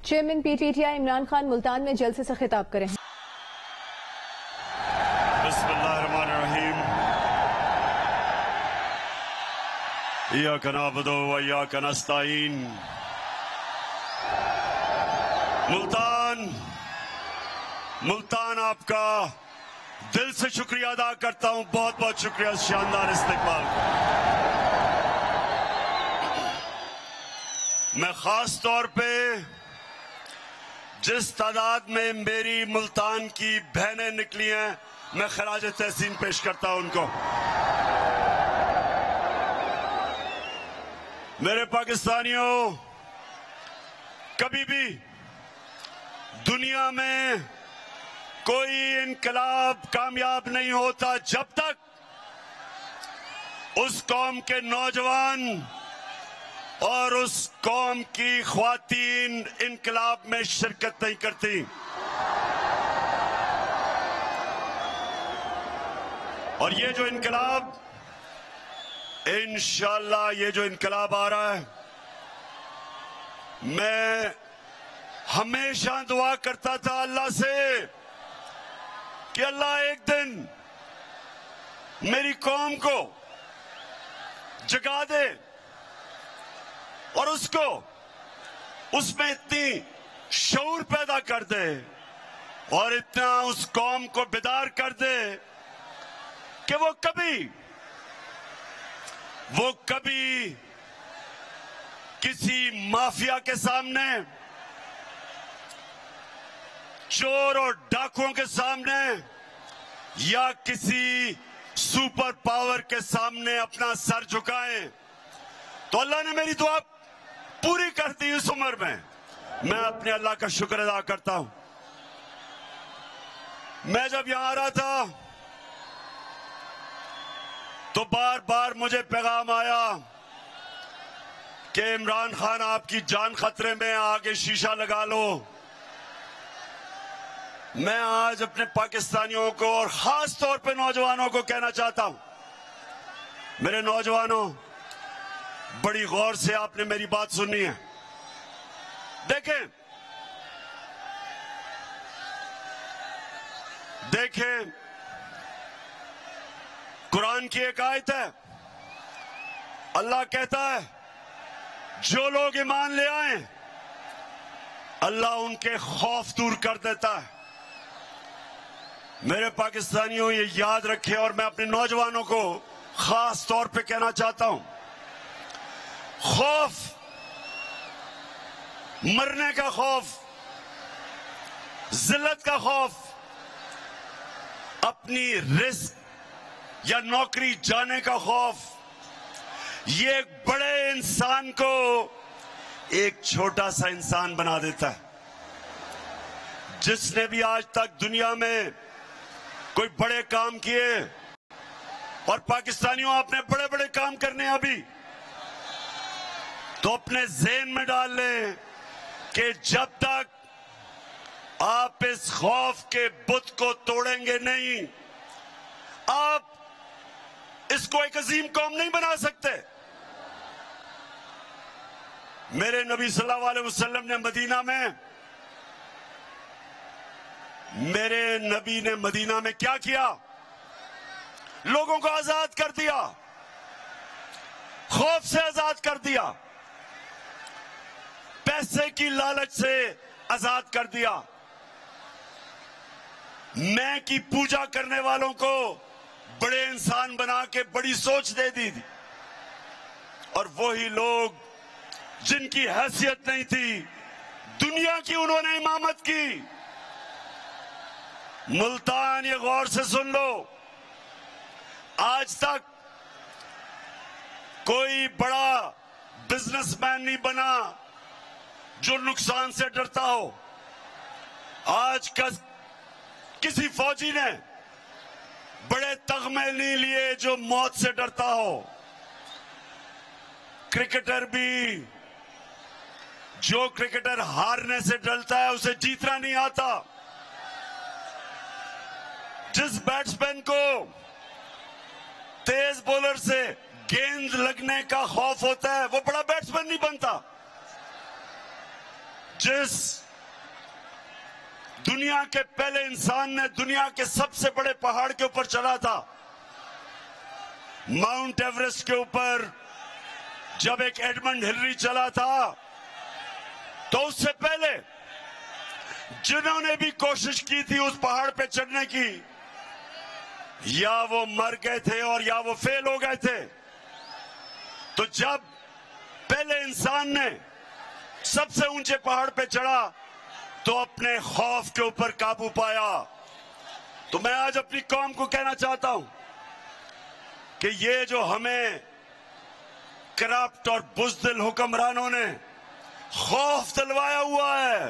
Chairman PTI Imran Khan Multan में जलसे से खिताब करें। बिस्मिल्लाहिर्रहमानिर्रहीम। इय्याका नअबुदु व इय्याका नस्तईन। मुल्तान आपका दिल से शुक्रिया अदा करता हूं। बहुत बहुत शुक्रिया शानदार इस्तकबाल। मैं खास तौर पे जिस तादाद में मेरी मुल्तान की बहनें निकली हैं, मैं खराज तहसीन पेश करता हूं उनको। मेरे पाकिस्तानियों, कभी भी दुनिया में कोई इनकलाब कामयाब नहीं होता जब तक उस कौम के नौजवान और उस कौम की ख्वातीन इनकलाब में शिरकत नहीं करती। और ये जो इनकलाब, इंशाअल्लाह ये जो इनकलाब आ रहा है, मैं हमेशा दुआ करता था अल्लाह से कि अल्लाह एक दिन मेरी कौम को जगा दे और उसको उसमें इतनी शऊर पैदा कर दे और इतना उस कौम को बेदार कर दे कि वो कभी किसी माफिया के सामने, चोर और डाकुओं के सामने या किसी सुपर पावर के सामने अपना सर झुकाएं। तो अल्लाह ने मेरी दुआ पूरी कर दी इस उम्र में। मैं अपने अल्लाह का शुक्र अदा करता हूं। मैं जब यहां आ रहा था तो बार बार मुझे पैगाम आया कि इमरान खान आपकी जान खतरे में, आगे शीशा लगा लो। मैं आज अपने पाकिस्तानियों को और खास तौर पे नौजवानों को कहना चाहता हूं, मेरे नौजवानों, बड़ी गौर से आपने मेरी बात सुननी है। देखें, कुरान की एक आयत है, अल्लाह कहता है जो लोग ईमान ले आए अल्लाह उनके खौफ दूर कर देता है। मेरे पाकिस्तानियों, ये याद रखें और मैं अपने नौजवानों को खास तौर पे कहना चाहता हूं, खौफ, मरने का खौफ, जिल्लत का खौफ, अपनी रिस्क या नौकरी जाने का खौफ, ये एक बड़े इंसान को एक छोटा सा इंसान बना देता है। जिसने भी आज तक दुनिया में कोई बड़े काम किए, और पाकिस्तानियों आपने बड़े बड़े काम करने हैं अभी, तो अपने ज़हन में डाल लें कि जब तक आप इस खौफ के बुत को तोड़ेंगे नहीं, आप इसको एक अजीम कौम नहीं बना सकते। मेरे नबी सल्लल्लाहु अलैहि वसल्लम ने मदीना में क्या किया? लोगों को आजाद कर दिया, खौफ से आजाद कर दिया, पैसे की लालच से आजाद कर दिया, मैं की पूजा करने वालों को बड़े इंसान बना के बड़ी सोच दे दी थी। और वही लोग जिनकी हैसियत नहीं थी, दुनिया की उन्होंने इमामत की। मुल्तान, ये गौर से सुन लो, आज तक कोई बड़ा बिजनेसमैन नहीं बना जो नुकसान से डरता हो। आज किसी फौजी ने बड़े तगमे नहीं लिए जो मौत से डरता हो। क्रिकेटर भी, जो क्रिकेटर हारने से डरता है उसे जीतना नहीं आता। जिस बैट्समैन को तेज बॉलर से गेंद लगने का खौफ होता है वो बड़ा बैट्समैन नहीं बनता। जिस दुनिया के पहले इंसान ने दुनिया के सबसे बड़े पहाड़ के ऊपर चला था, माउंट एवरेस्ट के ऊपर जब एक एडमंड हिलरी चला था, तो उससे पहले जिन्होंने भी कोशिश की थी उस पहाड़ पे चढ़ने की, या वो मर गए थे और या वो फेल हो गए थे। तो जब पहले इंसान ने सबसे ऊंचे पहाड़ पे चढ़ा तो अपने खौफ के ऊपर काबू पाया। तो मैं आज अपनी कौम को कहना चाहता हूं कि ये जो हमें करप्ट और बुज़दिल हुक्मरानों ने खौफ दिलवाया हुआ है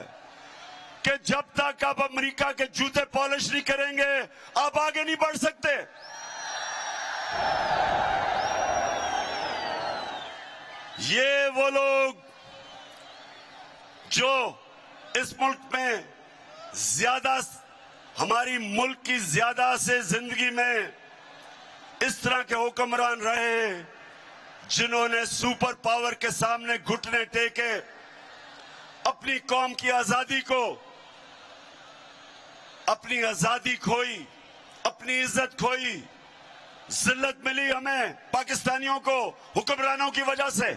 कि जब तक आप अमेरिका के जूते पॉलिश नहीं करेंगे आप आगे नहीं बढ़ सकते। ये वो लोग जो इस मुल्क में ज्यादा, हमारी मुल्क की ज्यादा से जिंदगी में इस तरह के हुक्मरान रहे जिन्होंने सुपर पावर के सामने घुटने टेके, अपनी कौम की आजादी को, अपनी आजादी खोई, अपनी इज्जत खोई, जिल्लत मिली हमें पाकिस्तानियों को हुक्मरानों की वजह से।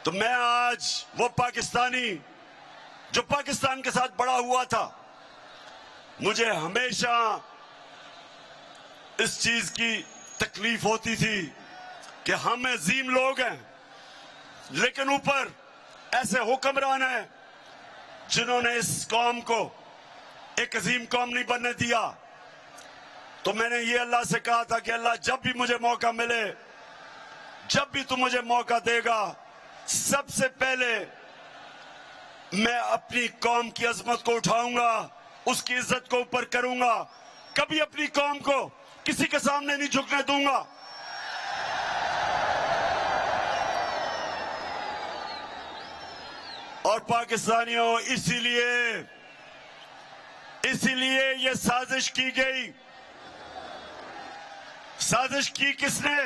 तो मैं आज वो पाकिस्तानी जो पाकिस्तान के साथ बड़ा हुआ था, मुझे हमेशा इस चीज की तकलीफ होती थी कि हम अजीम लोग हैं लेकिन ऊपर ऐसे हुक्मरान हैं जिन्होंने इस कौम को एक अजीम कौम नहीं बनने दिया। तो मैंने ये अल्लाह से कहा था कि अल्लाह जब भी मुझे मौका मिले, जब भी तू मुझे मौका देगा, सबसे पहले मैं अपनी कौम की अजमत को उठाऊंगा, उसकी इज्जत को ऊपर करूंगा, कभी अपनी कौम को किसी के सामने नहीं झुकने दूंगा। और पाकिस्तानियों, इसीलिए ये साजिश की गई। साजिश की किसने?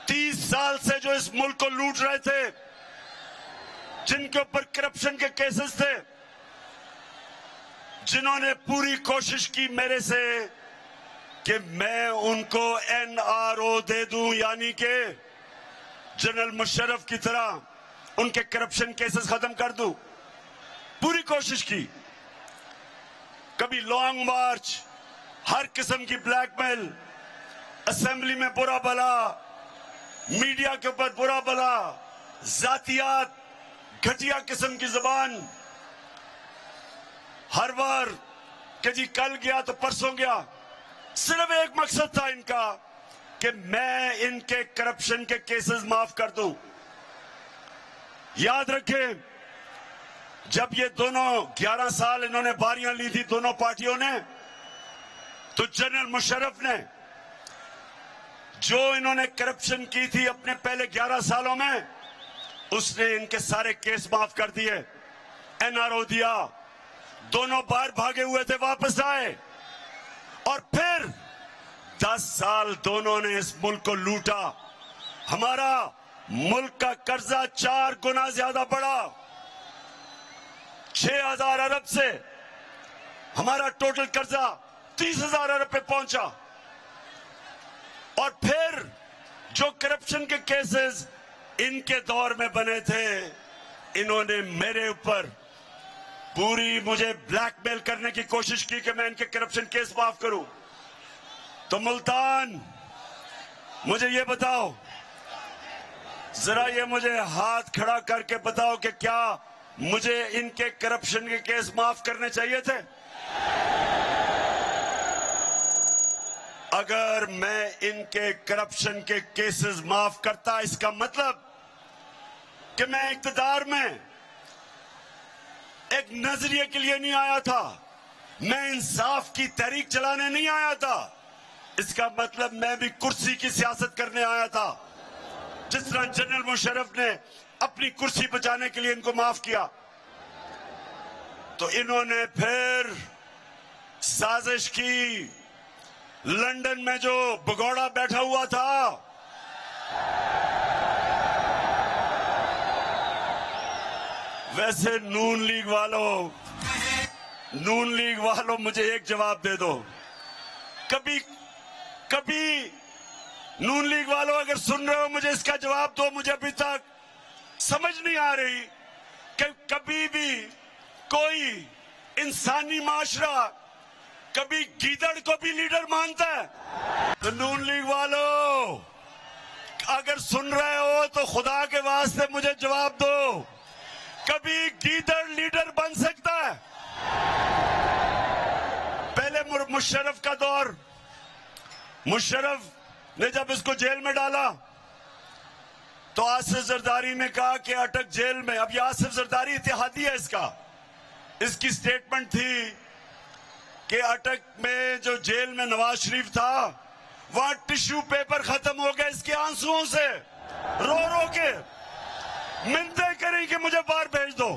30 साल से जो इस मुल्क को लूट रहे थे, जिनके ऊपर करप्शन के केसेस थे, जिन्होंने पूरी कोशिश की मेरे से कि मैं उनको NRO दे दूं, यानी कि जनरल मुशर्रफ की तरह उनके करप्शन केसेस खत्म कर दूं, पूरी कोशिश की। कभी लॉन्ग मार्च, हर किस्म की ब्लैकमेल, असेंबली में बुरा भला, मीडिया के ऊपर बुरा भला, जातियात, घटिया किस्म की जुबान, हर बार कि जी कल गया तो परसों गया। सिर्फ एक मकसद था इनका कि मैं इनके करप्शन के केसेस माफ कर दूं। याद रखें, जब ये दोनों 11 साल इन्होंने बारियां ली थी दोनों पार्टियों ने, तो जनरल मुशर्रफ ने जो इन्होंने करप्शन की थी अपने पहले 11 सालों में, उसने इनके सारे केस माफ कर दिए, NRO दिया। दोनों बाहर भागे हुए थे, वापस आए, और फिर 10 साल दोनों ने इस मुल्क को लूटा। हमारा मुल्क का कर्जा 4 गुना ज्यादा बढ़ा, 6,000 अरब से हमारा टोटल कर्जा 30,000 अरब पे पहुंचा। और फिर जो करप्शन के केसेस इनके दौर में बने थे, इन्होंने मेरे ऊपर पूरी मुझे ब्लैकमेल करने की कोशिश की कि मैं इनके करप्शन केस माफ करूं। तो मुल्तान, मुझे ये बताओ, जरा ये मुझे हाथ खड़ा करके बताओ कि क्या मुझे इनके करप्शन के केस माफ करने चाहिए थे? अगर मैं इनके करप्शन के केसेस माफ करता, इसका मतलब कि मैं इक्तदार में एक नजरिए के लिए नहीं आया था, मैं इंसाफ की तहरीक चलाने नहीं आया था। इसका मतलब मैं भी कुर्सी की सियासत करने आया था। जिस तरह जनरल मुशर्रफ ने अपनी कुर्सी बचाने के लिए इनको माफ किया, तो इन्होंने फिर साजिश की। लंदन में जो भगोड़ा बैठा हुआ था, वैसे नून लीग वालों मुझे एक जवाब दे दो। कभी नून लीग वालों अगर सुन रहे हो मुझे इसका जवाब दो। मुझे अभी तक समझ नहीं आ रही कि कभी भी कोई इंसानी माशरा कभी गीदड़ को भी लीडर मानता है? तो नून लीग वालों अगर सुन रहे हो तो खुदा के वास्ते मुझे जवाब दो, कभी गीदड़ लीडर बन सकता है? पहले मुशर्रफ का दौर, मुशर्रफ ने जब इसको जेल में डाला तो आसिफ जरदारी ने कहा कि अटक जेल में। अब ये आसिफ जरदारी इत्तेहादी है, इसकी स्टेटमेंट थी कि अटक में जो जेल में नवाज शरीफ था वहां टिश्यू पेपर खत्म हो गए इसके आंसुओं से, रो रो के मिन्नतें करी कि मुझे बाहर भेज दो।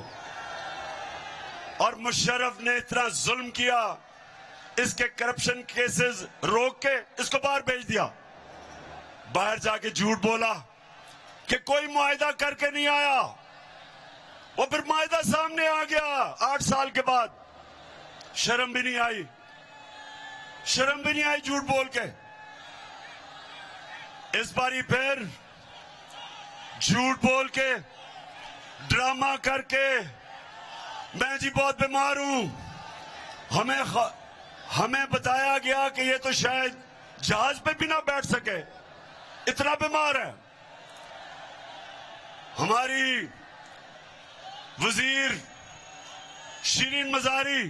और मुशर्रफ ने इतना जुल्म किया, इसके करप्शन केसेस रोक के इसको बाहर भेज दिया। बाहर जाके झूठ बोला कि कोई मुआहदा करके नहीं आया। वो फिर मुआहदा सामने आ गया 8 साल के बाद। शर्म भी नहीं आई झूठ बोल के। इस बारी फिर झूठ बोल के, ड्रामा करके, मैं जी बहुत बीमार हूं, हमें बताया गया कि ये तो शायद जहाज पे भी ना बैठ सके, इतना बीमार है। हमारी वजीर शिरीन मजारी,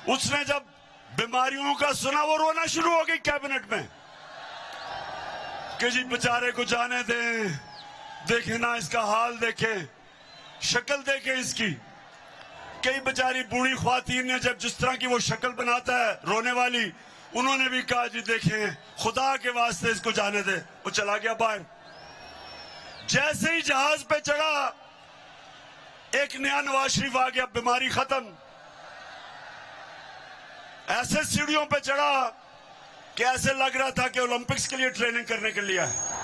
उसने जब बीमारियों का सुना वो रोना शुरू हो गई कैबिनेट में कि जी बेचारे को जाने दें, देखे ना इसका हाल, देखे शक्ल देखे इसकी। कई बेचारी बूढ़ी ख्वातीन ने जब जिस तरह की वो शक्ल बनाता है रोने वाली, उन्होंने भी कहा जी देखें खुदा के वास्ते इसको जाने दे। वो चला गया बाहर। जैसे ही जहाज पे चढ़ा एक नया नवाज शरीफ आ गया, बीमारी खत्म। ऐसे सीढ़ियों पे चढ़ा कि ऐसे लग रहा था कि ओलंपिक्स के लिए ट्रेनिंग करने के लिए है।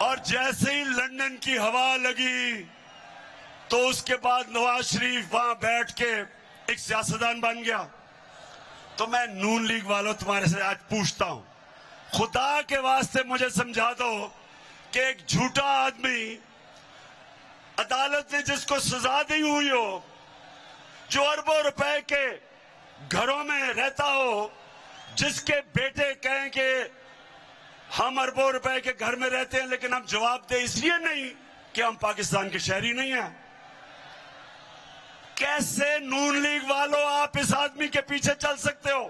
और जैसे ही लंदन की हवा लगी तो उसके बाद नवाज शरीफ वहां बैठ के एक सियासतदान बन गया। तो मैं नून लीग वालों तुम्हारे से आज पूछता हूं, खुदा के वास्ते मुझे समझा दो कि एक झूठा आदमी अदालत ने जिसको सजा दी हुई हो, जो अरबों रुपए के घरों में रहता हो, जिसके बेटे कहें कि हम अरबों रुपए के घर में रहते हैं लेकिन हम जवाब दे इसलिए नहीं कि हम पाकिस्तान के शहरी नहीं हैं। कैसे नून लीग वालों आप इस आदमी के पीछे चल सकते हो?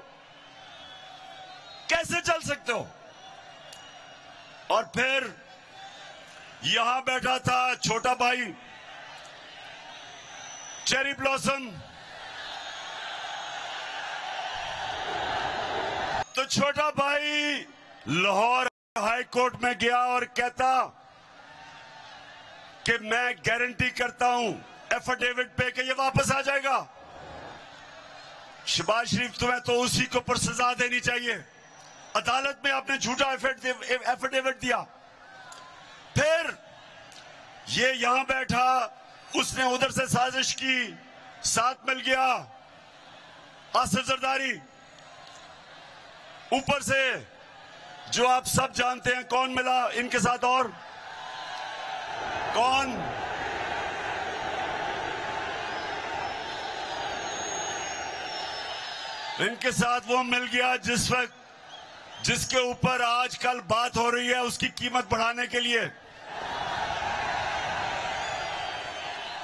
कैसे चल सकते हो? और फिर यहां बैठा था छोटा भाई चेरी ब्लॉसम, तो छोटा भाई लाहौर हाई कोर्ट में गया और कहता कि मैं गारंटी करता हूं एफिडेविट पे कि ये वापस आ जाएगा। शहबाज शरीफ तुम्हें तो उसी को पर सजा देनी चाहिए। अदालत में आपने झूठा एफिडेविट दिया। फिर ये यहां बैठा, उसने उधर से साजिश की, साथ मिल गया आसिफ जरदारी, ऊपर से जो आप सब जानते हैं कौन मिला इनके साथ, और कौन? इनके साथ वो मिल गया जिसके ऊपर आजकल बात हो रही है उसकी कीमत बढ़ाने के लिए।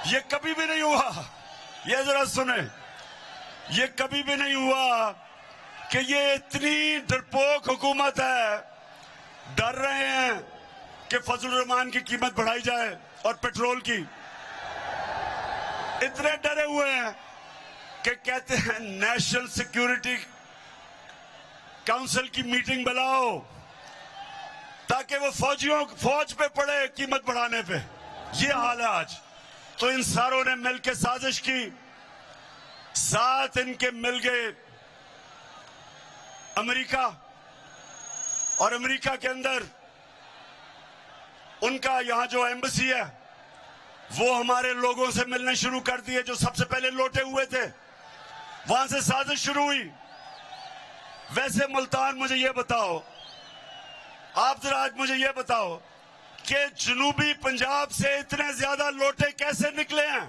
ये कभी भी नहीं हुआ, ये जरा सुने, ये कभी भी नहीं हुआ कि ये इतनी डरपोक हुकूमत है, डर रहे हैं कि फजलुर रहमान की कीमत बढ़ाई जाए और पेट्रोल की। इतने डरे हुए हैं कि कहते हैं नेशनल सिक्योरिटी काउंसिल की मीटिंग बुलाओ ताकि वो फौज पे पड़े कीमत बढ़ाने पे। ये हाल है आज। तो इन सारों ने मिलकर साजिश की, साथ इनके मिल गए अमेरिका, और अमेरिका के अंदर उनका यहां जो एम्बेसी है वो हमारे लोगों से मिलने शुरू कर दिए जो सबसे पहले लौटे हुए थे, वहां से साजिश शुरू हुई। वैसे मुल्तान, मुझे ये बताओ, आप जरा आज मुझे ये बताओ कि जनूबी पंजाब से इतने ज्यादा लौटे कैसे निकले हैं?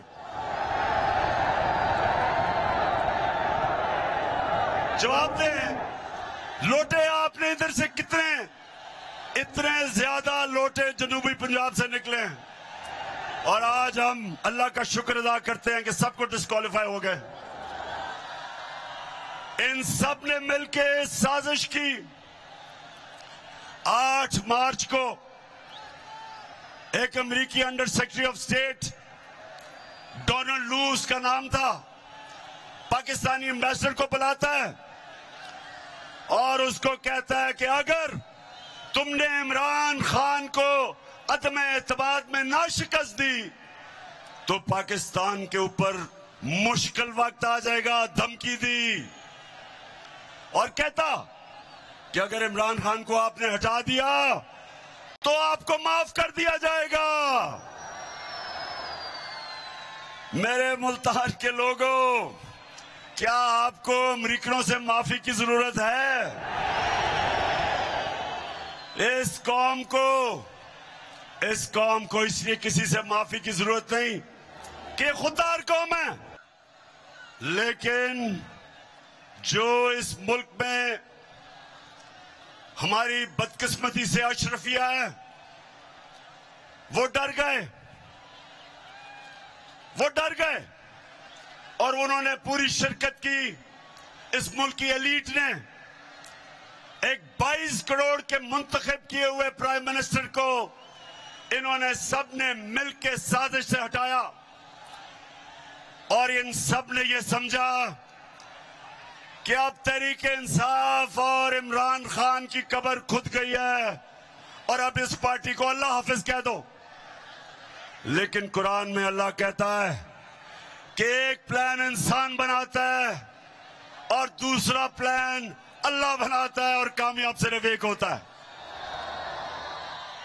जवाब दें, लौटे आपने इधर से कितने, इतने ज्यादा लौटे जनूबी पंजाब से निकले हैं। और आज हम अल्लाह का शुक्र अदा करते हैं कि सबको डिस्क्वालीफाई हो गए। इन सब ने मिलकर साजिश की। 8 मार्च को एक अमेरिकी under secretary of state, Donald Lu का नाम था, पाकिस्तानी एम्बेसडर को बुलाता है और उसको कहता है कि अगर तुमने इमरान खान को अदम एतमाद में ना शिकस्त दी तो पाकिस्तान के ऊपर मुश्किल वक्त आ जाएगा। धमकी दी और कहता कि अगर इमरान खान को आपने हटा दिया तो आपको माफ कर दिया जाएगा। मेरे मुल्तान के लोगों, क्या आपको अमेरिकनों से माफी की जरूरत है? इस कौम को इसलिए किसी से माफी की जरूरत नहीं कि खुददार कौम है, लेकिन जो इस मुल्क में हमारी बदकिस्मती से अशरफिया है, वो डर गए और उन्होंने पूरी शिरकत की। इस मुल्क की एलीट ने एक 22 करोड़ के मुंतखब किए हुए प्राइम मिनिस्टर को इन्होंने सबने मिलकर साजिश से हटाया और इन सब ने यह समझा कि अब तहरीक इंसाफ और इमरान खान की कब्र खुद गई है और अब इस पार्टी को अल्लाह हाफिज कह दो। लेकिन कुरान में अल्लाह कहता है कि एक प्लान इंसान बनाता है और दूसरा प्लान अल्लाह बनाता है और कामयाब सिर्फ एक होता है।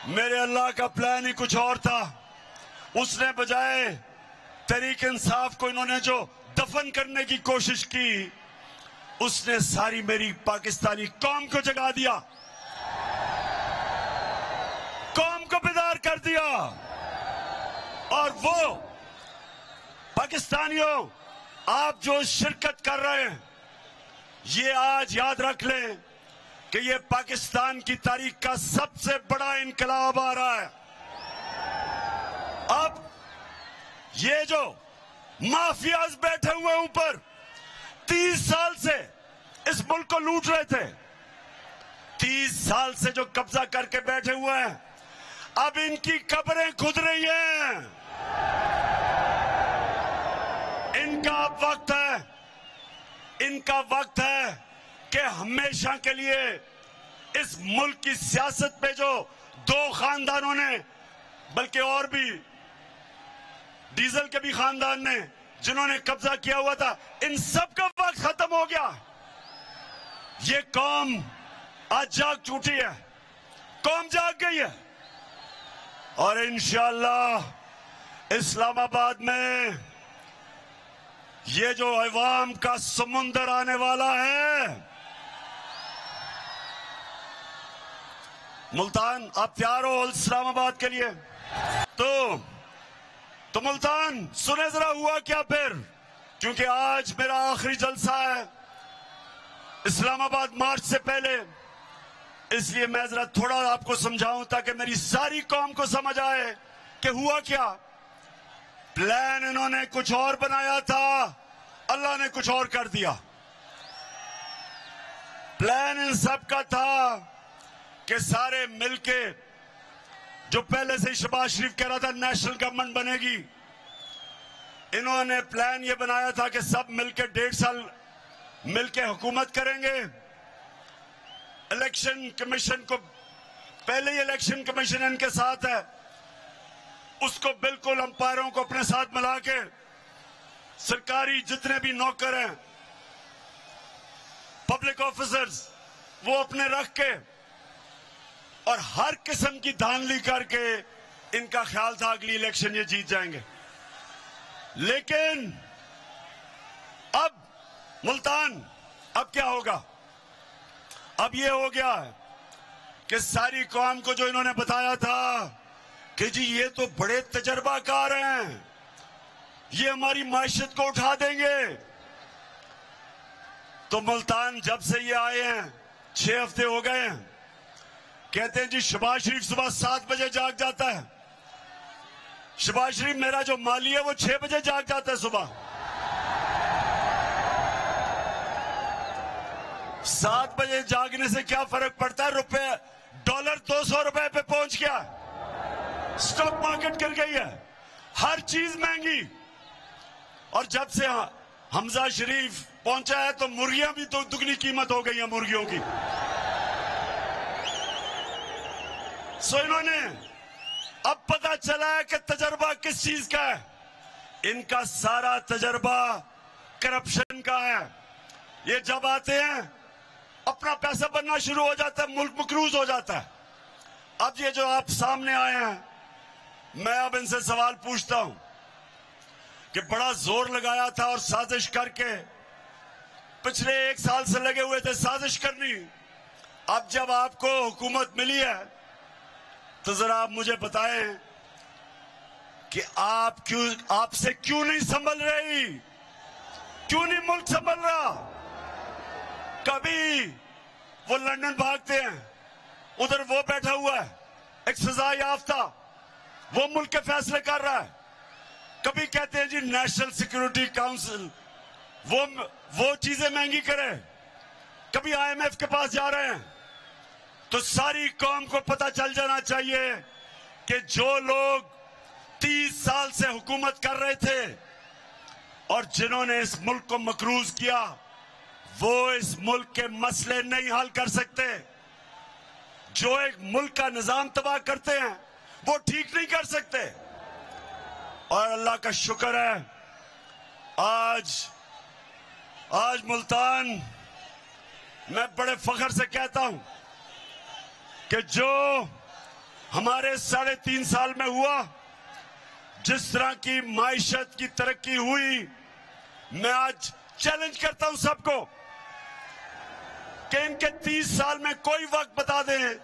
मेरे अल्लाह का प्लान ही कुछ और था। उसने बजाय तहरीक इंसाफ को इन्होंने जो दफन करने की कोशिश की, उसने सारी मेरी पाकिस्तानी कौम को जगा दिया, कौम को बेदार कर दिया। और वो पाकिस्तानियों, आप जो शिरकत कर रहे हैं, ये आज याद रख लें कि ये पाकिस्तान की तारीख का सबसे बड़ा इनकलाब आ रहा है। अब ये जो माफियाज बैठे हुए ऊपर 30 साल से इस मुल्क को लूट रहे थे, 30 साल से जो कब्जा करके बैठे हुए हैं, अब इनकी कब्रें खुद रही हैं। इनका वक्त है कि हमेशा के लिए इस मुल्क की सियासत पे जो 2 खानदानों ने, बल्कि और भी डीजल के भी खानदान ने जिन्होंने कब्जा किया हुआ था, इन सब का वक्त खत्म हो गया। ये कौम आज जाग उठी है, कौम जाग गई है और इंशाअल्लाह इस्लामाबाद में ये जो अवाम का समुंदर आने वाला है। मुल्तान, आप तैयार हो इस्लामाबाद के लिए? तो मुल्तान सुने जरा हुआ क्या फिर, क्योंकि आज मेरा आखिरी जलसा है इस्लामाबाद मार्च से पहले, इसलिए मैं जरा थोड़ा आपको समझाऊं ताकि मेरी सारी कौम को समझ आए कि हुआ क्या। प्लान इन्होंने कुछ और बनाया था, अल्लाह ने कुछ और कर दिया। प्लान इन सब का था कि सारे मिलके, जो पहले से शहबाज शरीफ कह रहा था नेशनल गवर्नमेंट बनेगी, इन्होंने प्लान ये बनाया था कि सब मिलके 1.5 साल मिलके हुकूमत करेंगे। इलेक्शन कमीशन को, पहले ही इलेक्शन कमीशन इनके साथ है, उसको बिल्कुल अंपायरों को अपने साथ मिला के सरकारी जितने भी नौकर हैं, पब्लिक ऑफिसर्स, वो अपने रख के और हर किस्म की धांधली करके इनका ख्याल था अगली इलेक्शन ये जीत जाएंगे। लेकिन अब मुल्तान, अब क्या होगा? अब ये हो गया कि सारी कौम को जो इन्होंने बताया था कि जी ये तो बड़े तजर्बाकार हैं, ये हमारी माशियत को उठा देंगे, तो मुल्तान जब से ये आए हैं 6 हफ्ते हो गए हैं, कहते हैं जी शहबाज शरीफ सुबह 7 बजे जाग जाता है। शहबाज शरीफ मेरा जो माली है वो 6 बजे जाग जाता है सुबह। 7 बजे जागने से क्या फर्क पड़ता है? रुपए डॉलर 200 रुपए पे पहुंच गया, स्टॉक मार्केट गिर गई है, हर चीज महंगी। और जब से हमजा शरीफ पहुंचा है तो मुर्गियां भी तो दुगनी कीमत हो गई है मुर्गियों की। सो इन्होंने अब पता चला है कि तजर्बा किस चीज का है। इनका सारा तजर्बा करप्शन का है। ये जब आते हैं अपना पैसा बनना शुरू हो जाता है, मुल्क मकरूज हो जाता है। अब ये जो आप सामने आए हैं, मैं अब इनसे सवाल पूछता हूं कि बड़ा जोर लगाया था और साजिश करके पिछले 1 साल से लगे हुए थे साजिश करनी। अब जब आपको हुकूमत मिली है तो जरा आप मुझे बताएं कि आपसे क्यों नहीं संभल रही, क्यों नहीं मुल्क संभल रहा? कभी वो लंदन भागते हैं, उधर वो बैठा हुआ है एक सजा याफ्ता, वो मुल्क के फैसले कर रहा है। कभी कहते हैं जी नेशनल सिक्योरिटी काउंसिल वो चीजें महंगी करे, कभी IMF के पास जा रहे हैं। तो सारी कौम को पता चल जाना चाहिए कि जो लोग 30 साल से हुकूमत कर रहे थे और जिन्होंने इस मुल्क को मकरूज किया, वो इस मुल्क के मसले नहीं हल कर सकते। जो एक मुल्क का निजाम तबाह करते हैं वो ठीक नहीं कर सकते। और अल्लाह का शुक्र है आज मुल्तान, मैं बड़े फख्र से कहता हूं कि जो हमारे 3.5 साल में हुआ, जिस तरह की माइशत की तरक्की हुई, मैं आज चैलेंज करता हूं सबको कि इनके 30 साल में कोई वक्त बता दें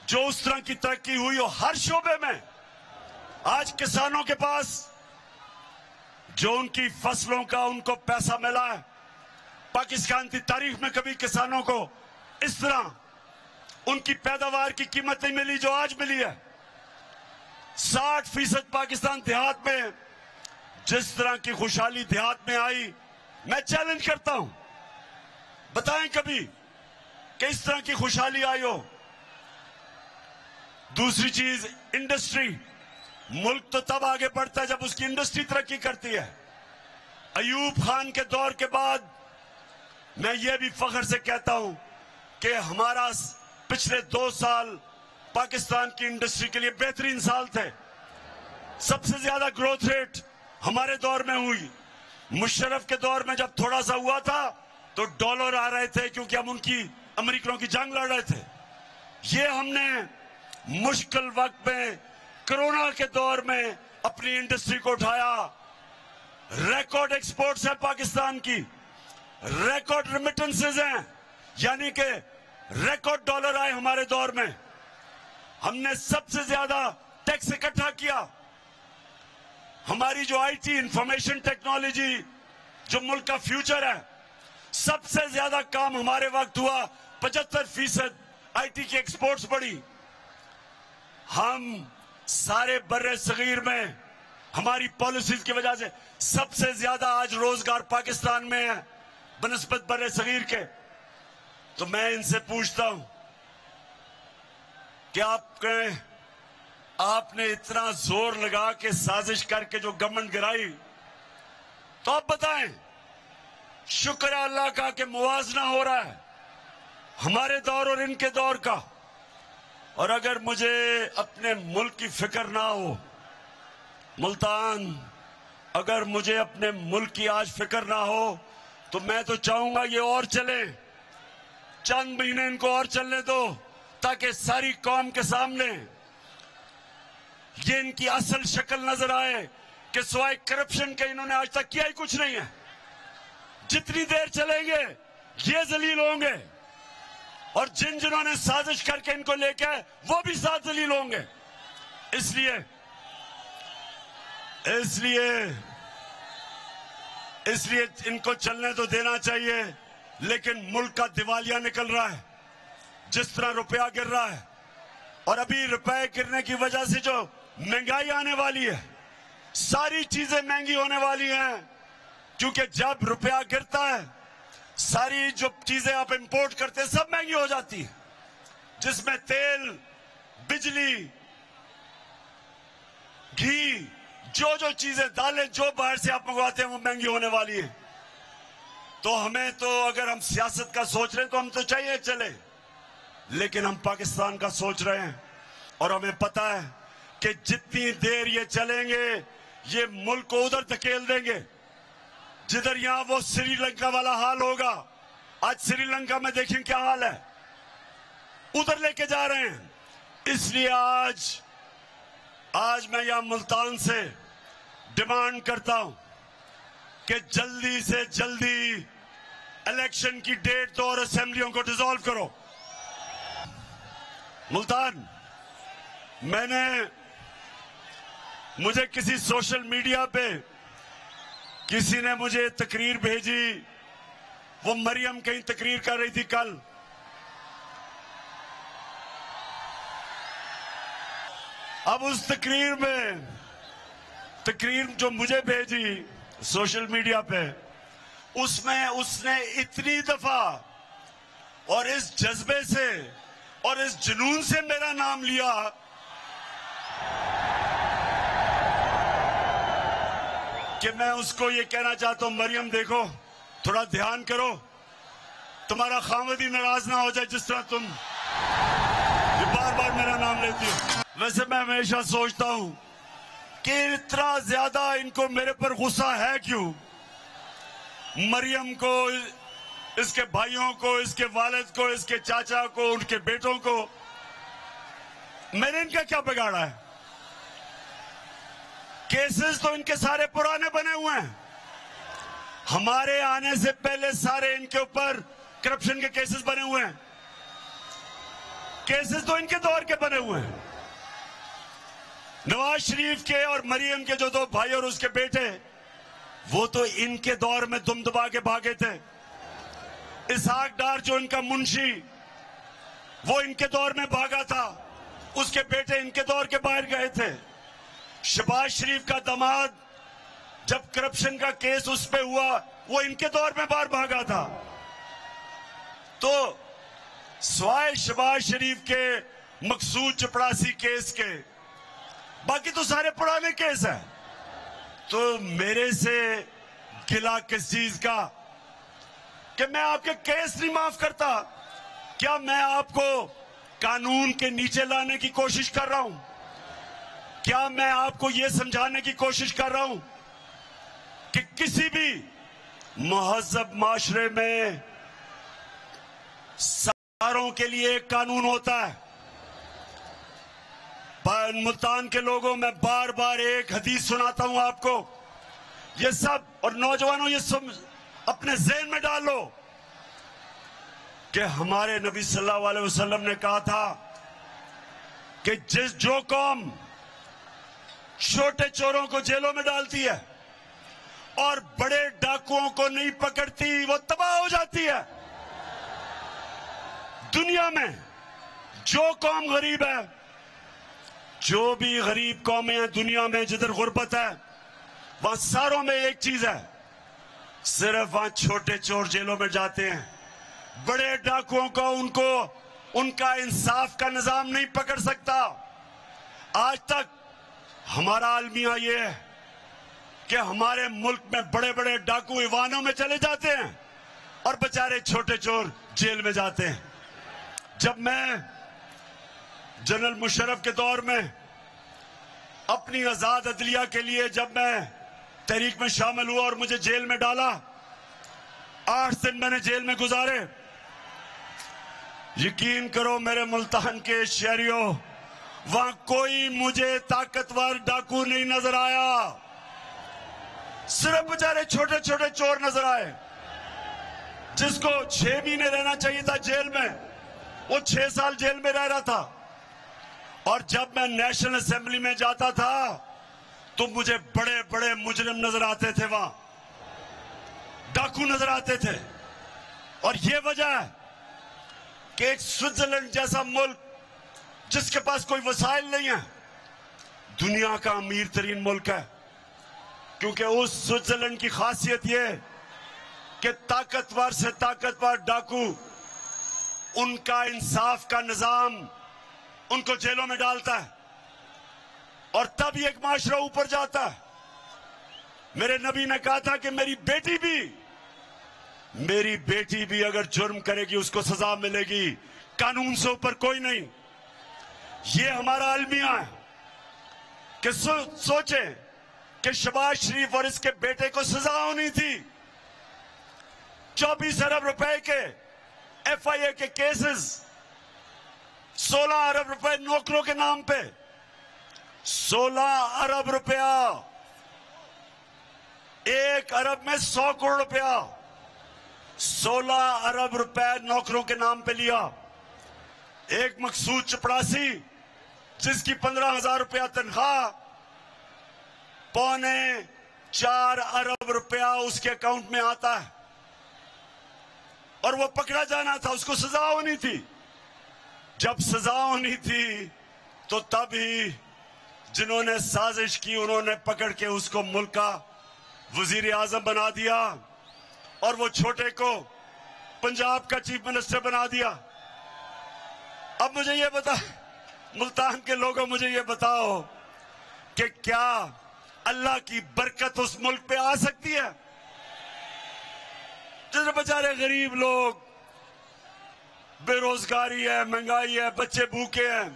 जो उस तरह की तरक्की हुई हो हर शोबे में। आज किसानों के पास जो उनकी फसलों का उनको पैसा मिला है, पाकिस्तान की तारीख में कभी किसानों को इस तरह उनकी पैदावार की कीमत नहीं मिली जो आज मिली है। 60% पाकिस्तान देहात में जिस तरह की खुशहाली देहात में आई, मैं चैलेंज करता हूं, बताएं कभी कि इस तरह की खुशहाली आई हो। दूसरी चीज, इंडस्ट्री। मुल्क तो तब आगे बढ़ता है जब उसकी इंडस्ट्री तरक्की करती है। अयूब खान के दौर के बाद मैं ये भी फख्र से कहता हूं कि हमारा पिछले 2 साल पाकिस्तान की इंडस्ट्री के लिए बेहतरीन साल थे। सबसे ज्यादा ग्रोथ रेट हमारे दौर में हुई। मुशर्रफ के दौर में जब थोड़ा सा हुआ था तो डॉलर आ रहे थे क्योंकि हम उनकी अमेरिकनों की जंग लड़ रहे थे। ये हमने मुश्किल वक्त में कोरोना के दौर में अपनी इंडस्ट्री को उठाया। रिकॉर्ड एक्सपोर्ट्स है पाकिस्तान की, रिकॉर्ड रेमिटेंसेज हैं, यानी कि रिकॉर्ड डॉलर आए हमारे दौर में। हमने सबसे ज्यादा टैक्स इकट्ठा किया। हमारी जो आईटी, इंफॉर्मेशन टेक्नोलॉजी, जो मुल्क का फ्यूचर है, सबसे ज्यादा काम हमारे वक्त हुआ। 75% आईटी की एक्सपोर्ट्स बढ़ी। हम सारे बर्रे सगीर में हमारी पॉलिसीज की वजह से सबसे ज्यादा आज रोजगार पाकिस्तान में है बनस्बत बर्रे सगीर के। तो मैं इनसे पूछता हूं कि आपने इतना जोर लगा के साजिश करके जो गवर्नमेंट गिराई, तो आप बताएं, शुक्र है अल्लाह का कि मुवाजना हो रहा है हमारे दौर और इनके दौर का। और अगर मुझे अपने मुल्क की फिक्र ना हो मुल्तान, अगर मुझे अपने मुल्क की आज फिक्र ना हो तो मैं तो चाहूंगा ये और चले, चंद महीने इनको और चलने दो ताकि सारी कौम के सामने ये इनकी असल शक्ल नजर आए कि सिवाय करप्शन के इन्होंने आज तक किया ही कुछ नहीं है। जितनी देर चलेंगे ये जलील होंगे और जिन्होंने साजिश करके इनको लेके आए वो भी साथ जलील होंगे। इसलिए इनको चलने तो देना चाहिए, लेकिन मुल्क का दिवालिया निकल रहा है। जिस तरह रुपया गिर रहा है और अभी रुपए गिरने की वजह से जो महंगाई आने वाली है, सारी चीजें महंगी होने वाली हैं, क्योंकि जब रुपया गिरता है सारी जो चीजें आप इंपोर्ट करते हैं सब महंगी हो जाती है, जिसमें तेल, बिजली, घी, जो चीजें, दालें जो बाहर से आप मंगवाते हैं वो महंगी होने वाली है। तो हमें तो अगर हम सियासत का सोच रहे हैं तो हम तो चाहिए चले, लेकिन हम पाकिस्तान का सोच रहे हैं और हमें पता है कि जितनी देर ये चलेंगे ये मुल्क को उधर धकेल देंगे जिधर यहां वो श्रीलंका वाला हाल होगा। आज श्रीलंका में देखें क्या हाल है, उधर लेके जा रहे हैं। इसलिए आज मैं यहां मुल्तान से डिमांड करता हूं कि जल्दी से जल्दी इलेक्शन की डेट दो और असेंबलियों को डिसॉल्व करो। मुल्तान, मुझे किसी सोशल मीडिया पे किसी ने मुझे तकरीर भेजी, वो मरियम कहीं तकरीर कर रही थी कल। अब उस तकरीर जो मुझे भेजी सोशल मीडिया पे, उसमें उसने इतनी दफा और इस जज्बे से और इस जुनून से मेरा नाम लिया कि मैं उसको ये कहना चाहता हूं, मरियम देखो, थोड़ा ध्यान करो, तुम्हारा खामदी नाराज ना हो जाए जिस तरह तुम बार बार मेरा नाम लेती हो। वैसे मैं हमेशा सोचता हूं कि इतना ज्यादा इनको मेरे पर गुस्सा है क्यों। मरियम को, इसके भाइयों को, इसके वालिद को, इसके चाचा को, उनके बेटों को मैंने इनका क्या बिगाड़ा है। केसेस तो इनके सारे पुराने बने हुए हैं, हमारे आने से पहले सारे इनके ऊपर करप्शन के केसेस बने हुए हैं। केसेस तो इनके दौर के बने हुए हैं। नवाज शरीफ के और मरियम के जो दो भाई और उसके बेटे, वो तो इनके दौर में दुम दबा के भागे थे। इसहाक डार जो इनका मुंशी, वो इनके दौर में भागा था, उसके बेटे इनके दौर के बाहर गए थे। शहबाज शरीफ का दामाद, जब करप्शन का केस उस पे हुआ, वो इनके दौर में बाहर भागा था। तो सिवाय शहबाज शरीफ के मकसूद चपड़ासी केस के, बाकी तो सारे पुराने केस हैं। तो मेरे से गिला किस चीज का कि मैं आपके केस नहीं माफ करता? क्या मैं आपको कानून के नीचे लाने की कोशिश कर रहा हूं? क्या मैं आपको यह समझाने की कोशिश कर रहा हूं कि किसी भी महज़ब माशरे में सारों के लिए एक कानून होता है? मुल्तान के लोगों, मैं बार बार एक हदीस सुनाता हूं आपको, ये सब, और नौजवानों ये सब अपने ज़हन में डाल लो कि हमारे नबी सल्लल्लाहु अलैहि वसल्लम ने कहा था कि जो कौम छोटे चोरों को जेलों में डालती है और बड़े डाकुओं को नहीं पकड़ती, वो तबाह हो जाती है। दुनिया में जो कौम गरीब है, जो भी गरीब कौमें हैं दुनिया में, जिधर गुर्बत है, वहां सारों में एक चीज है, सिर्फ वहां छोटे चोर जेलों में जाते हैं। बड़े डाकुओं को उनका इंसाफ का निजाम नहीं पकड़ सकता। आज तक हमारा अलमिया ये है कि हमारे मुल्क में बड़े बड़े डाकू ईवानों में चले जाते हैं और बेचारे छोटे चोर जेल में जाते हैं। जब मैं जनरल मुशर्रफ के दौर में अपनी आजाद अदलिया के लिए जब मैं तहरीक में शामिल हुआ और मुझे जेल में डाला, 8 दिन मैंने जेल में गुजारे। यकीन करो मेरे मुल्तान के शहरियों, वहां कोई मुझे ताकतवर डाकू नहीं नजर आया। सिर्फ बेचारे छोटे छोटे चोर नजर आए। जिसको 6 महीने रहना चाहिए था जेल में, वो 6 साल जेल में रह रहा था। और जब मैं नेशनल असेंबली में जाता था तो मुझे बड़े बड़े मुजरिम नजर आते थे, वहां डाकू नजर आते थे। और ये वजह है कि एक स्विट्जरलैंड जैसा मुल्क जिसके पास कोई वसाइल नहीं है, दुनिया का अमीर तरीन मुल्क है। क्योंकि उस स्विट्जरलैंड की खासियत यह कि ताकतवर से ताकतवर डाकू, उनका इंसाफ का निजाम उनको जेलों में डालता है और तब एक माशरा ऊपर जाता है। मेरे नबी ने कहा था कि मेरी बेटी भी अगर जुर्म करेगी उसको सजा मिलेगी, कानून से ऊपर कोई नहीं। ये हमारा अलमिया है कि सोचे कि शहबाज शरीफ और इसके बेटे को सजा होनी थी। 24 अरब रुपए के FIA के केसेस, 16 अरब रुपए नौकरों के नाम पे, 16 अरब रुपया, 1 अरब में 100 करोड़ रुपया, 16 अरब रुपए नौकरों के नाम पे लिया। एक मकसूद चपरासी जिसकी 15,000 रुपया तनख्वाह, 3.25 अरब रुपया उसके अकाउंट में आता है और वो पकड़ा जाना था, उसको सजा होनी थी। जब सजा होनी थी तो तभी जिन्होंने साजिश की उन्होंने पकड़ के उसको मुल्क का वजीर आजम बना दिया और वो छोटे को पंजाब का चीफ मिनिस्टर बना दिया। अब मुझे ये बता, मुल्तान के लोगों, मुझे ये बताओ कि क्या अल्लाह की बरकत उस मुल्क पे आ सकती है? जितने बेचारे गरीब लोग, बेरोजगारी है, महंगाई है, बच्चे भूखे हैं,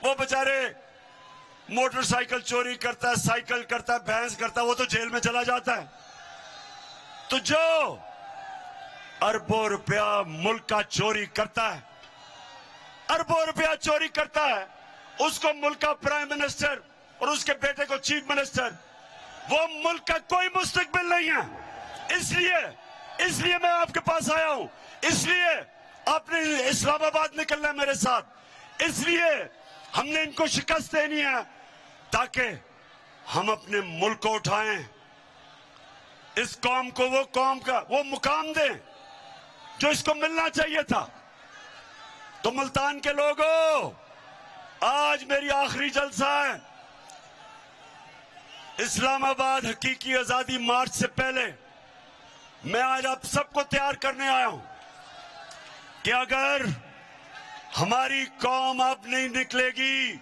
वो बेचारे मोटरसाइकिल चोरी करता है, साइकिल करता है, भैंस करता है, वो तो जेल में चला जाता है। तो जो अरबों रुपया मुल्क का चोरी करता है, अरबों रुपया चोरी करता है, उसको मुल्क का प्राइम मिनिस्टर और उसके बेटे को चीफ मिनिस्टर, वो मुल्क का कोई मुस्तकबिल नहीं है। इसलिए मैं आपके पास आया हूं, इसलिए आपने इस्लामाबाद निकलना है मेरे साथ, इसलिए हमने इनको शिकस्त देनी है ताकि हम अपने मुल्क को उठाएं, इस कौम को वो मुकाम दें जो इसको मिलना चाहिए था। तो मुल्तान के लोगों, आज मेरी आखिरी जलसा है। इस्लामाबाद हकीकी आजादी मार्च से पहले मैं आज आप सबको तैयार करने आया हूं कि अगर हमारी कौम अब नहीं निकलेगी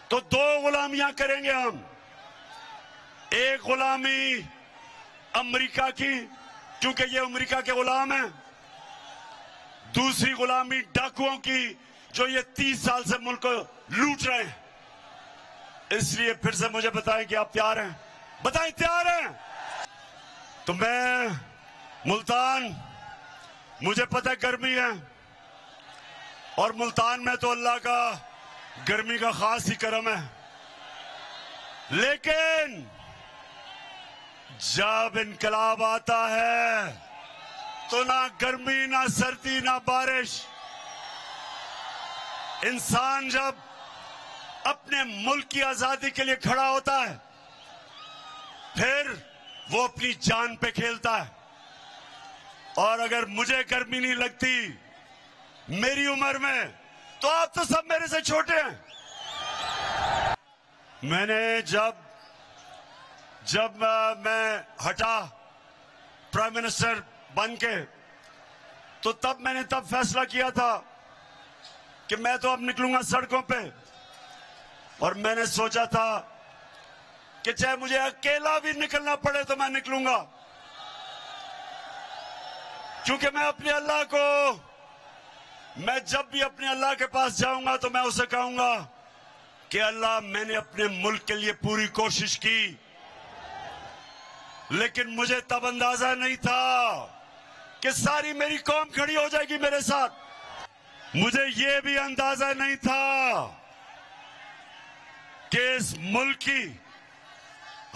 तो 2 गुलामियां करेंगे हम। एक गुलामी अमेरिका की, क्योंकि ये अमेरिका के गुलाम हैं। दूसरी गुलामी डाकुओं की, जो ये 30 साल से मुल्क को लूट रहे हैं। इसलिए फिर से मुझे बताएं कि आप तैयार हैं? बताएं तैयार हैं? तो मैं मुल्तान, मुझे पता है गर्मी है और मुल्तान में तो अल्लाह का गर्मी का खास ही करम है, लेकिन जब इनकलाब आता है तो ना गर्मी, ना सर्दी, ना बारिश। इंसान जब अपने मुल्क की आजादी के लिए खड़ा होता है फिर वो अपनी जान पे खेलता है। और अगर मुझे गर्मी नहीं लगती मेरी उम्र में, तो आप तो सब मेरे से छोटे हैं। मैंने जब मैं हटा प्राइम मिनिस्टर बन के, तो तब मैंने फैसला किया था कि मैं तो अब निकलूंगा सड़कों पे। और मैंने सोचा था कि चाहे मुझे अकेला भी निकलना पड़े तो मैं निकलूंगा, क्योंकि मैं अपने अल्लाह को, मैं जब भी अपने अल्लाह के पास जाऊंगा तो मैं उसे कहूंगा कि अल्लाह, मैंने अपने मुल्क के लिए पूरी कोशिश की, लेकिन मुझे तब अंदाजा नहीं था कि सारी मेरी कौम खड़ी हो जाएगी मेरे साथ। मुझे यह भी अंदाजा नहीं था कि इस मुल्क की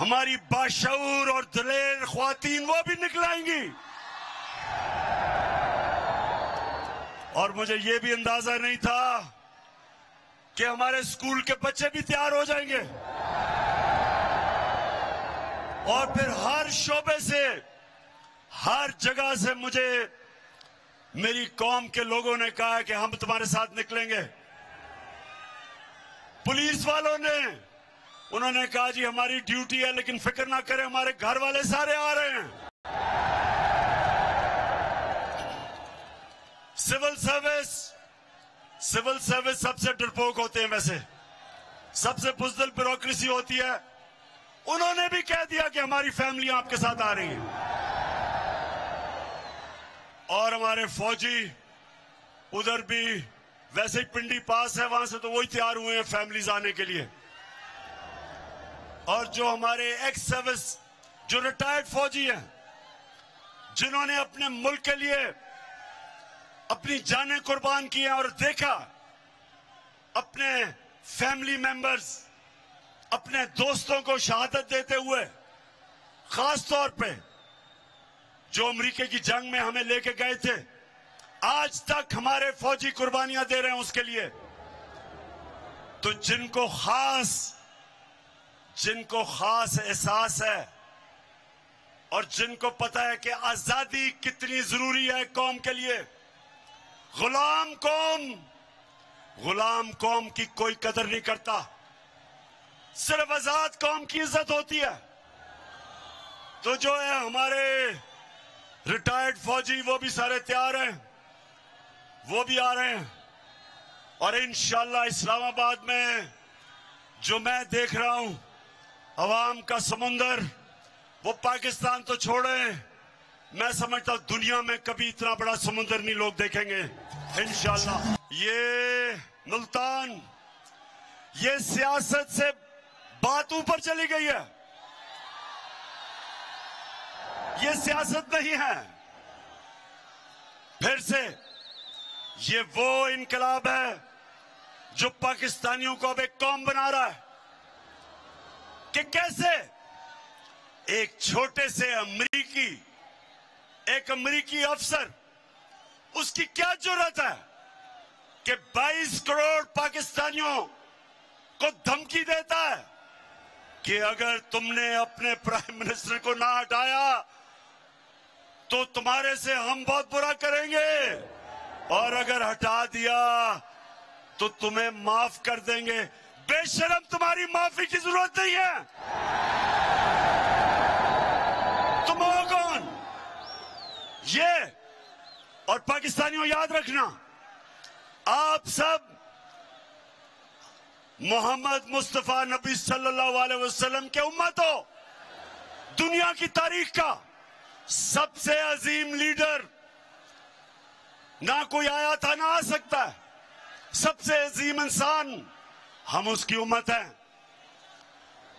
हमारी बाशऊर और दलेर ख्वातीन वो भी निकलाएंगी। और मुझे ये भी अंदाजा नहीं था कि हमारे स्कूल के बच्चे भी तैयार हो जाएंगे। और फिर हर शोबे से, हर जगह से मुझे मेरी कौम के लोगों ने कहा कि हम तुम्हारे साथ निकलेंगे। पुलिस वालों ने, उन्होंने कहा जी हमारी ड्यूटी है, लेकिन फिक्र ना करें, हमारे घर वाले सारे आ रहे हैं। सिविल सर्विस सबसे डरपोक होते हैं, वैसे सबसे बुज़दिल ब्यूरोक्रेसी होती है। उन्होंने भी कह दिया कि हमारी फैमिली आपके साथ आ रही है। और हमारे फौजी उधर भी, वैसे ही पिंडी पास है, वहां से तो वही तैयार हुए हैं फैमिलीज आने के लिए। और जो हमारे एक्स सर्विस, जो रिटायर्ड फौजी हैं, जिन्होंने अपने मुल्क के लिए अपनी जानें कुर्बान की हैं और देखा अपने फैमिली मेंबर्स, अपने दोस्तों को शहादत देते हुए, खास तौर पे जो अमेरिका की जंग में हमें लेके गए थे, आज तक हमारे फौजी कुर्बानियां दे रहे हैं उसके लिए। तो जिनको खास एहसास है और जिनको पता है कि आजादी कितनी जरूरी है कौम के लिए, गुलाम कौम की कोई कदर नहीं करता, सिर्फ आजाद कौम की इज्जत होती है। तो जो है हमारे रिटायर्ड फौजी, वो भी सारे तैयार हैं, वो भी आ रहे हैं। और इंशाअल्लाह इस्लामाबाद में जो मैं देख रहा हूं, अवाम का समुंदर, वो पाकिस्तान तो छोड़े, मैं समझता हूं दुनिया में कभी इतना बड़ा समुंदर नहीं लोग देखेंगे इंशाअल्लाह। ये मुल्तान, ये सियासत से बात ऊपर चली गई है, ये सियासत नहीं है। फिर से ये वो इनकलाब है जो पाकिस्तानियों को अब एक कौम बना रहा है कि कैसे एक छोटे से एक अमेरिकी अफसर, उसकी क्या जरूरत है कि 22 करोड़ पाकिस्तानियों को धमकी देता है कि अगर तुमने अपने प्राइम मिनिस्टर को ना हटाया तो तुम्हारे से हम बहुत बुरा करेंगे, और अगर हटा दिया तो तुम्हें माफ कर देंगे। बेशरम, तुम्हारी माफी की जरूरत नहीं है। तुम हो कौन? ये, और पाकिस्तानियों याद रखना, आप सब मोहम्मद मुस्तफा नबी सल्लल्लाहु अलैहि वसल्लम के उम्मत हो। दुनिया की तारीख का सबसे अजीम लीडर ना कोई आया था, ना आ सकता है। सबसे अजीम इंसान हम उसकी उम्मत है।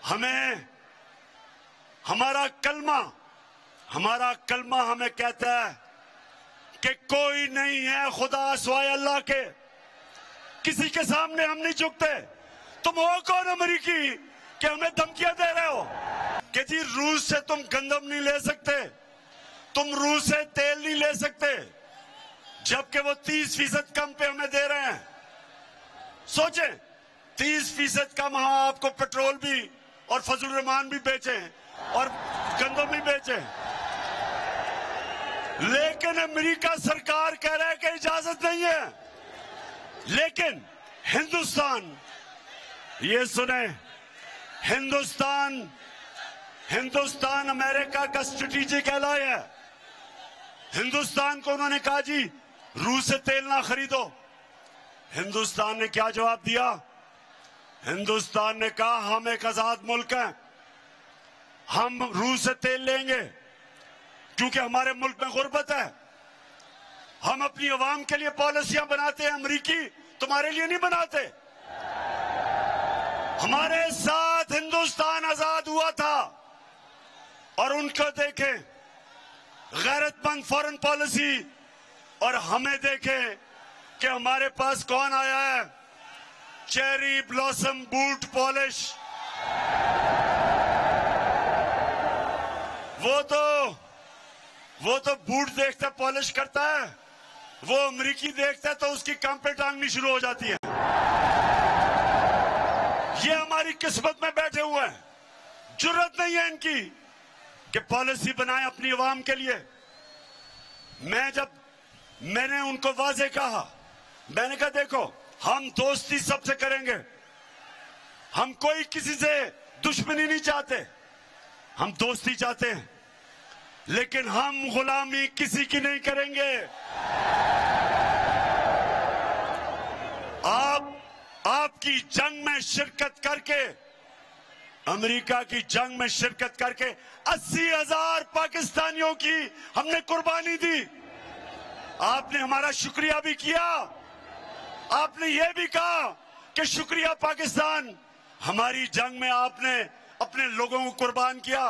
हमें हमारा कलमा हमें कहता है कि कोई नहीं है खुदा सिवाय अल्लाह के, किसी के सामने हम नहीं झुकते। तुम हो कौन अमेरिकी कि हमें धमकियां दे रहे हो कि जी रूस से तुम गंदम नहीं ले सकते, तुम रूस से तेल नहीं ले सकते, जबकि वो 30% कम पे हमें दे रहे हैं। सोचें, 30% कम हम आपको पेट्रोल भी और फजल रहमान भी बेचे और गंदम भी बेचे, लेकिन अमेरिका सरकार कह रहा है कि इजाजत नहीं है। लेकिन हिंदुस्तान, ये सुने, हिंदुस्तान अमेरिका का स्ट्रेटेजिक एलाय है। हिंदुस्तान को उन्होंने कहा जी रूस से तेल ना खरीदो। हिंदुस्तान ने क्या जवाब दिया? हिंदुस्तान ने कहा हम एक आजाद मुल्क हैं, हम रूस से तेल लेंगे क्योंकि हमारे मुल्क में गुर्बत है। हम अपनी अवाम के लिए पॉलिसियां बनाते हैं, अमरीकी तुम्हारे लिए नहीं बनाते। हमारे साथ हिंदुस्तान आजाद हुआ था और उनको देखें गैरतमंद फॉरेन पॉलिसी, और हमें देखें कि हमारे पास कौन आया है, चेरी ब्लॉसम बूट पॉलिश। वो तो बूट देखता पॉलिश करता है, वो अमेरिकी देखता है तो उसकी कांपे टांगनी शुरू हो जाती है। ये हमारी किस्मत में बैठे हुए हैं। जुर्रत नहीं है इनकी कि पॉलिसी बनाए अपनी अवाम के लिए। मैंने उनको वाजे कहा, मैंने कहा देखो हम दोस्ती सबसे करेंगे, हम कोई किसी से दुश्मनी नहीं चाहते, हम दोस्ती चाहते हैं, लेकिन हम गुलामी किसी की नहीं करेंगे। आपकी जंग में शिरकत करके, अमेरिका की जंग में शिरकत करके 80,000 पाकिस्तानियों की हमने कुर्बानी दी। आपने हमारा शुक्रिया भी किया, आपने यह भी कहा कि शुक्रिया पाकिस्तान, हमारी जंग में आपने अपने लोगों को कुर्बान किया।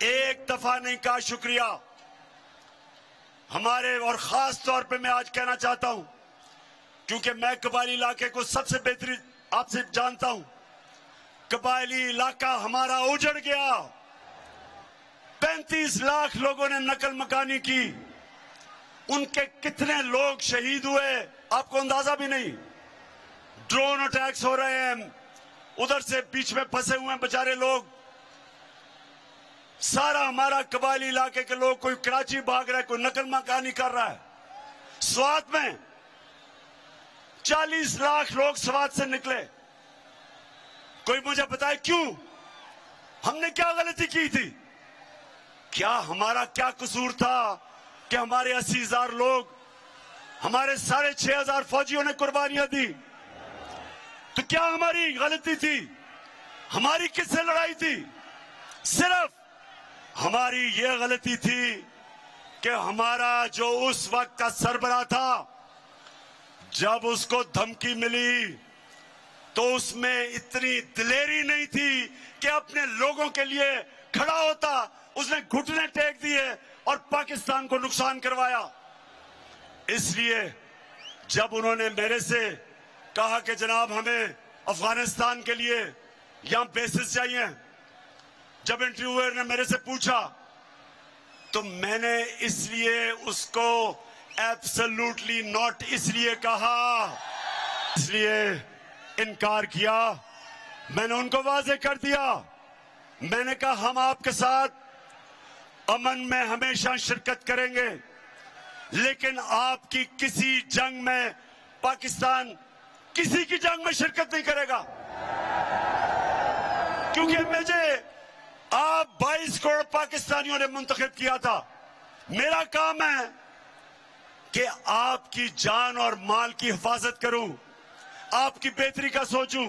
एक दफा नहीं कहा शुक्रिया हमारे। और खास तौर पे मैं आज कहना चाहता हूं, क्योंकि मैं कबायली इलाके को सबसे बेहतरीन आपसे जानता हूं। कबायली इलाका हमारा उजड़ गया, 35 लाख लोगों ने नकल मकानी की, उनके कितने लोग शहीद हुए आपको अंदाजा भी नहीं। ड्रोन अटैक्स हो रहे हैं, उधर से बीच में फंसे हुए हैं बेचारे लोग। सारा हमारा कबायली इलाके के लोग, कोई कराची भाग रहा है, कोई नकल मकानी कर रहा है। स्वात में 40 लाख लोग स्वात से निकले। कोई मुझे बताए क्यों? हमने क्या गलती की थी? क्या हमारा क्या कसूर था कि हमारे 80,000 लोग, हमारे 6,500 फौजियों ने कुर्बानियां दी? तो क्या हमारी गलती थी? हमारी किससे लड़ाई थी? सिर्फ हमारी यह गलती थी कि हमारा जो उस वक्त का सरबराह था, जब उसको धमकी मिली तो उसमें इतनी दिलेरी नहीं थी कि अपने लोगों के लिए खड़ा होता। उसने घुटने टेक दिए और पाकिस्तान को नुकसान करवाया। इसलिए जब उन्होंने मेरे से कहा कि जनाब हमें अफगानिस्तान के लिए यहां बेसिस चाहिए, जब इंटरव्यूअर ने मेरे से पूछा तो मैंने इसलिए उसको एब्सोल्युटली नॉट इसलिए कहा, इसलिए इनकार किया। मैंने उनको वाजे कर दिया, मैंने कहा हम आपके साथ अमन में हमेशा शिरकत करेंगे, लेकिन आपकी किसी जंग में, पाकिस्तान किसी की जंग में शिरकत नहीं करेगा। क्योंकि मुझे आप 22 करोड़ पाकिस्तानियों ने मुंतखब किया था। मेरा काम है कि आपकी जान और माल की हिफाजत करूं, आपकी बेहतरी का सोचूं।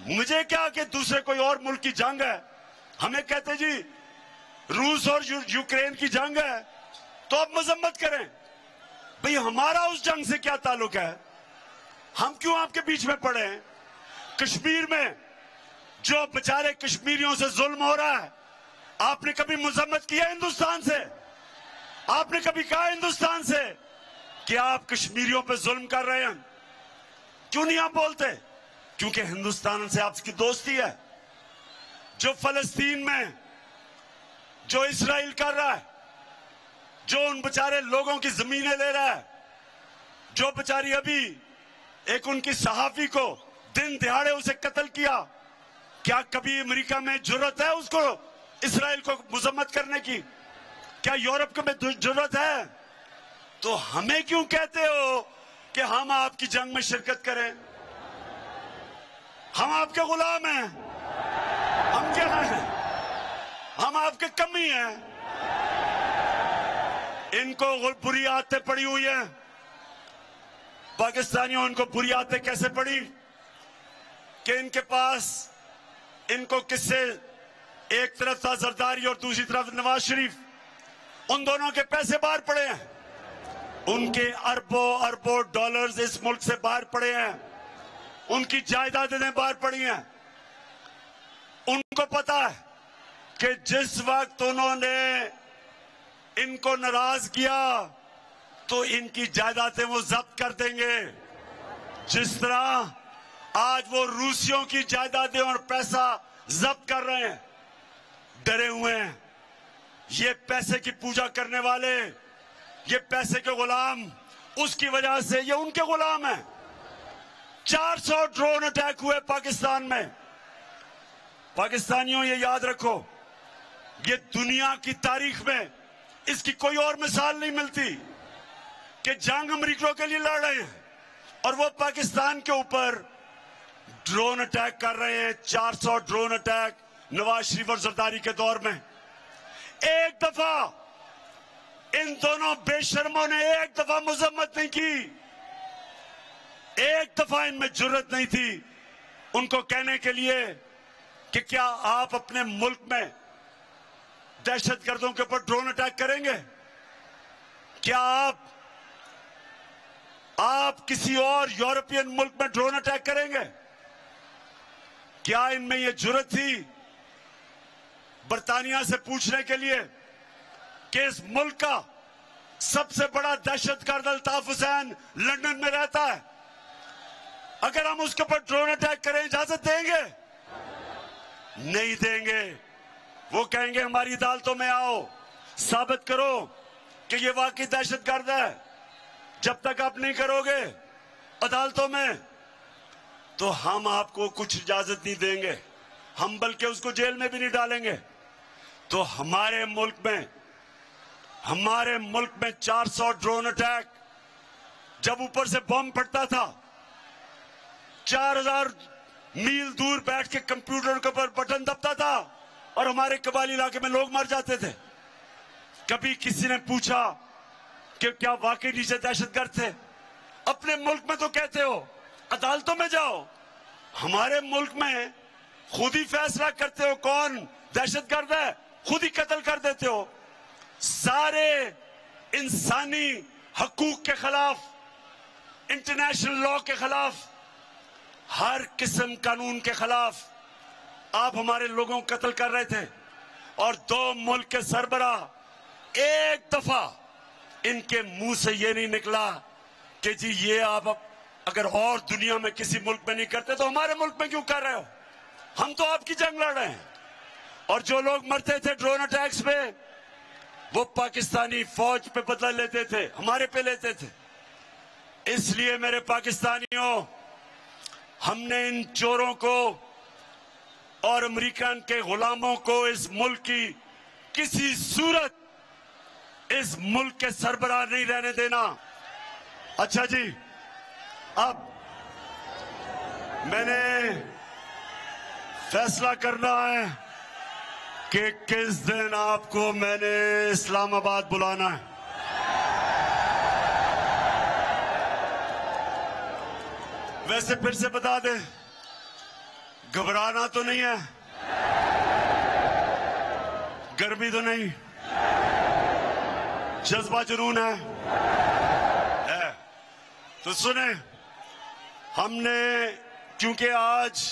मुझे क्या कि दूसरे कोई और मुल्क की जंग है, हमें कहते जी रूस और यूक्रेन की जंग है तो आप मजम्मत करें। भाई हमारा उस जंग से क्या ताल्लुक है? हम क्यों आपके बीच में पड़े हैं? कश्मीर में जो बेचारे कश्मीरियों से जुल्म हो रहा है, आपने कभी मजम्मत किया हिंदुस्तान से? आपने कभी कहा हिंदुस्तान से कि आप कश्मीरियों पे जुल्म कर रहे हैं? क्यों नहीं आप बोलते? क्योंकि हिंदुस्तान से आपकी दोस्ती है। जो फलस्तीन में जो इस्राइल कर रहा है, जो उन बेचारे लोगों की जमीनें ले रहा है, जो बेचारी अभी एक उनकी सहाफी को दिन दिहाड़े उसे कत्ल किया, क्या कभी अमेरिका में जरूरत है उसको इस्राइल को मजम्मत करने की? क्या यूरोप को में जरूरत है? तो हमें क्यों कहते हो कि हम आपकी जंग में शिरकत करें? हम आपके गुलाम हैं, हम क्या हैं? हम आपके कमी हैं। इनको बुरी आदतें पड़ी हुई हैं, पाकिस्तानियों इनको बुरी आदतें कैसे पड़ी कि इनके पास, इनको किससे, एक तरफ था जरदारी और दूसरी तरफ नवाज शरीफ, उन दोनों के पैसे बाहर पड़े हैं, उनके अरबों अरबों डॉलर्स इस मुल्क से बाहर पड़े हैं, उनकी जायदादें बाहर पड़ी हैं। उनको पता है कि जिस वक्त उन्होंने इनको नाराज किया तो इनकी जायदादें वो जब्त कर देंगे। जिस तरह आज वो रूसियों की जायदादें और पैसा जब्त कर रहे हैं, डरे हुए हैं ये पैसे की पूजा करने वाले, ये पैसे के गुलाम, उसकी वजह से ये उनके गुलाम हैं। 400 ड्रोन अटैक हुए पाकिस्तान में। पाकिस्तानियों ये याद रखो, ये दुनिया की तारीख में इसकी कोई और मिसाल नहीं मिलती कि जंग अमेरिकियों के लिए लड़ रहे हैं और वो पाकिस्तान के ऊपर ड्रोन अटैक कर रहे हैं। 400 ड्रोन अटैक नवाज शरीफ और जरदारी के दौर में। एक दफा इन दोनों बेशर्मों ने एक दफा मजम्मत नहीं की, एक दफा इनमें जुर्रत नहीं थी उनको कहने के लिए कि क्या आप अपने मुल्क में दहशतगर्दों के ऊपर ड्रोन अटैक करेंगे? क्या आप किसी और यूरोपियन मुल्क में ड्रोन अटैक करेंगे? क्या इनमें यह जुर्रत थी बरतानिया से पूछने के लिए कि इस मुल्क का सबसे बड़ा दहशतगर्द अल्ताफ हुसैन लंदन में रहता है, अगर हम उसके ऊपर ड्रोन अटैक करें इजाजत देंगे? नहीं देंगे। वो कहेंगे हमारी अदालतों में आओ, साबित करो कि ये वाकई दहशतगर्द है। जब तक आप नहीं करोगे अदालतों में तो हम आपको कुछ इजाजत नहीं देंगे, हम बल्कि उसको जेल में भी नहीं डालेंगे। तो हमारे मुल्क में 400 ड्रोन अटैक, जब ऊपर से बम फटता था 4000 मील दूर बैठ के कंप्यूटर के ऊपर बटन दबता था और हमारे कबाली इलाके में लोग मर जाते थे। कभी किसी ने पूछा कि क्या वाकई नीचे दहशतगर्द थे? अपने मुल्क में तो कहते हो अदालतों में जाओ, हमारे मुल्क में खुद ही फैसला करते हो कौन दहशतगर्द है, खुद ही कत्ल कर देते हो। सारे इंसानी हकूक के खिलाफ, इंटरनेशनल लॉ के खिलाफ, हर किस्म कानून के खिलाफ आप हमारे लोगों को कत्ल कर रहे थे। और 2 मुल्क के सरबराह एक दफा इनके मुंह से ये नहीं निकला कि जी ये आप अगर और दुनिया में किसी मुल्क में नहीं करते तो हमारे मुल्क में क्यों कर रहे हो? हम तो आपकी जंग लड़ रहे हैं। और जो लोग मरते थे ड्रोन अटैक्स पे, वो पाकिस्तानी फौज पे बदला लेते थे, हमारे पे लेते थे। इसलिए मेरे पाकिस्तानियों, हमने इन चोरों को और अमेरिकन के गुलामों को इस मुल्क की किसी सूरत इस मुल्क के सरबराह नहीं रहने देना। अच्छा जी, अब मैंने फैसला करना है कि किस दिन आपको मैंने इस्लामाबाद बुलाना है। वैसे फिर से बता दें, घबराना तो नहीं है, गर्मी तो नहीं, जज्बा जुनून है। तो सुने, हमने क्योंकि आज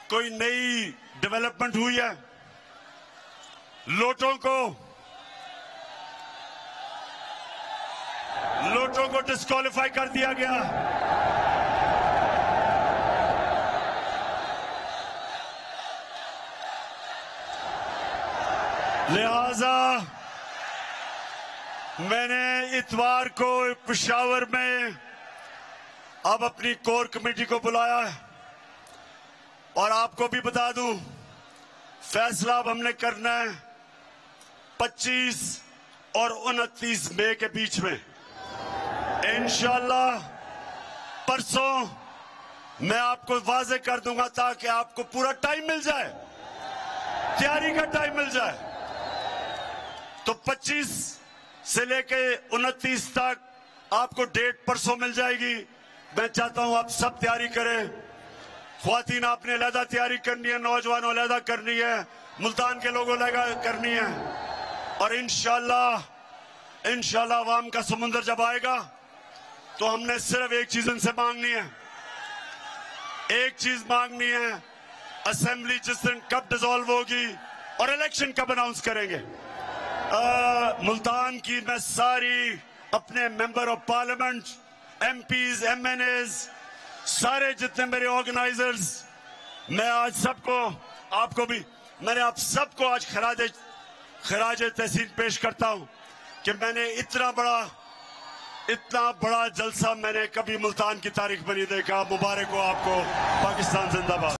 कोई नई डेवलपमेंट हुई है, लोटों को डिस्क्वालीफाई कर दिया गया। लिहाजा मैंने इतवार को पेशावर में अब अपनी कोर कमेटी को बुलाया है। और आपको भी बता दूं, फैसला अब हमने करना है 25 और 29 मई के बीच में। इंशाअल्लाह परसों मैं आपको वाजे कर दूंगा ताकि आपको पूरा टाइम मिल जाए, तैयारी का टाइम मिल जाए। तो 25 से लेके 29 तक आपको डेट परसों मिल जाएगी। मैं चाहता हूं आप सब तैयारी करें। ख्वातीन आपने अलहदा तैयारी करनी है, नौजवानों अलहदा करनी है, मुल्तान के लोगों अलहदा करनी है। और इंशाल्लाह अवाम का समुंदर जब आएगा तो हमने सिर्फ एक चीज उनसे मांगनी है, एक चीज मांगनी है, असेंबली जिस दिन कब डिसॉल्व होगी और इलेक्शन कब अनाउंस करेंगे। मुल्तान की मैं सारी अपने member of parliament, MPs, MNAs, सारे जितने मेरे ऑर्गेनाइजर्स, मैं आज सबको, आपको भी, मैंने आप सबको आज खराज तहसीन पेश करता हूं कि मैंने इतना बड़ा जलसा मैंने कभी मुल्तान की तारीख में नहीं देखा। मुबारक हो आपको। पाकिस्तान जिंदाबाद।